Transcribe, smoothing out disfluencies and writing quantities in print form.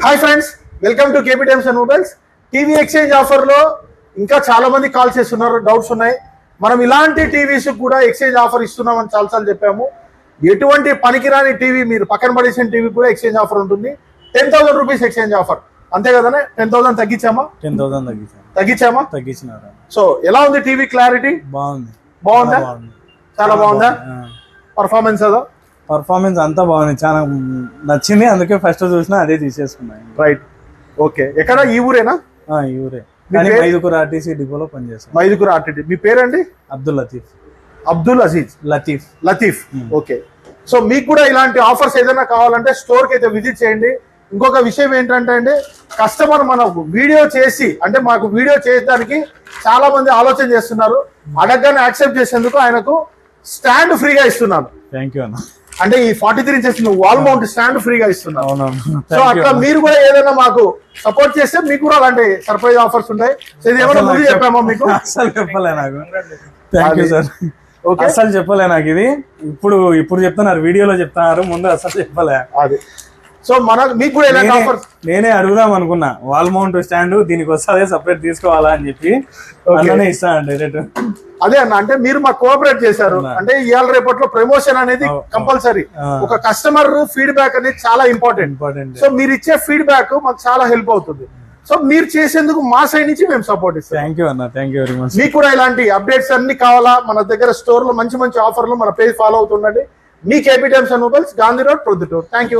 Hi friends, welcome to KP Times and mobiles. TV exchange ఆఫర్లో ఇంకా చాలా మంది కాల్ చేస్తున్నారు, డౌట్స్ ఉన్నాయి. మనం ఇలాంటి టీవీస్ కూడా ఎక్స్చేంజ్ ఆఫర్ ఇస్తున్నామని చాలాసార్లు చెప్పాము. ఎటువంటి పనికిరాని టీవీ మీరు పక్కన పడేసిన టీవీ కూడా ఎక్స్చేంజ్ ఆఫర్ ఉంటుంది. 10,000 రూపీస్ ఎక్స్చేంజ్ ఆఫర్, అంతే కదనే? 10,000 తగ్గించామా? 10,000 తగ్గించామా? తగ్గించినారా? సో ఎలా ఉంది టీవీ క్లారిటీ? బాగుందా? చాలా బాగుందా? పర్ఫార్మెన్స్ అదా? పర్ఫార్మెన్స్ అంతా బాగుంది, చాలా నచ్చింది. అందుకే ఫస్ట్ చూసినా అదే తీసేసుకున్నాను. Right, okay. ఎక్కడ? ఈ ఊరేనా? ఈ ఊరే, కానీ మైదుకూరు ఆర్టీసీ డిపోలో పనిచేస్తాను. మైదుకూరు ఆర్టీసీ. మీ పేరండి? అబ్దుల్ లతీఫ్. అబ్దుల్ అజీజ్ లతీఫ్. ఓకే. సో మీకు కూడా ఇలాంటి ఆఫర్స్ ఏదైనా కావాలంటే స్టోర్కి అయితే విజిట్ చేయండి. ఇంకొక విషయం ఏంటంటే అండి, కస్టమర్ మనకు వీడియో చేసి, అంటే మాకు వీడియో చేయడానికి చాలా మంది ఆలోచన చేస్తున్నారు. అడగగానే యాక్సెప్ట్ చేసేందుకు ఆయనకు స్టాండ్ ఫ్రీగా ఇస్తున్నాను. థ్యాంక్ యూ అన్న. అంటే ఈ 43 ఇంచెస్ వాల్ మౌంట్ స్టాండ్ ఫ్రీగా ఇస్తున్నాను. సో Thank అట్లా మీరు కూడా ఏదైనా మాకు సపోర్ట్ చేస్తే మీకు కూడా అలాంటి సర్ప్రైజ్ ఆఫర్స్ ఉంటాయి. సో ఇది ఏమైనా ముందు చెప్పామా మీకు? అసలు చెప్పలే నాకు. Thank you sir. అసలు చెప్పలే నాకు ఇది. ఇప్పుడు చెప్తున్నారు, వీడియోలో చెప్తున్నారు, ముందు అసలు చెప్పలే. అది సో మీకు కూడా ఇలాంటి ఆఫర్స్ నేనే అడుగుదాం అనుకున్నా. వాల్ మౌంట్ స్టాండ్ దీనికి వస్తే సపరేట్ తీసుకోవాలా అని చెప్పి అలానే ఇస్తాను డైరెక్ట్. అదే అన్న, అంటే మీరు మాకు కోఆపరేట్ చేశారు అంటే ఇవాళ రేపట్లో ప్రమోషన్ అనేది కంపల్సరీ. ఒక కస్టమర్ ఫీడ్బ్యాక్ అనేది చాలా ఇంపార్టెంట్. సో మీరు ఇచ్చే ఫీడ్బ్యాక్ మాకు చాలా హెల్ప్ అవుతుంది. సో మీరు చేసేందుకు మా సైడ్ నుంచి మేము సపోర్ట్ ఇస్తాం. థ్యాంక్ యూ అన్న, థ్యాంక్ యూ వెరీ మచ్. మీకు కూడా ఇలాంటి అప్డేట్స్ అన్ని కావాలా? మన దగ్గర స్టోర్ లో మంచి మంచి ఆఫర్లు, మన పేజ్ ఫాలో అవుతుండండి. మీ KP Times and mobiles, Gandhi road, Proddatur. Thank you.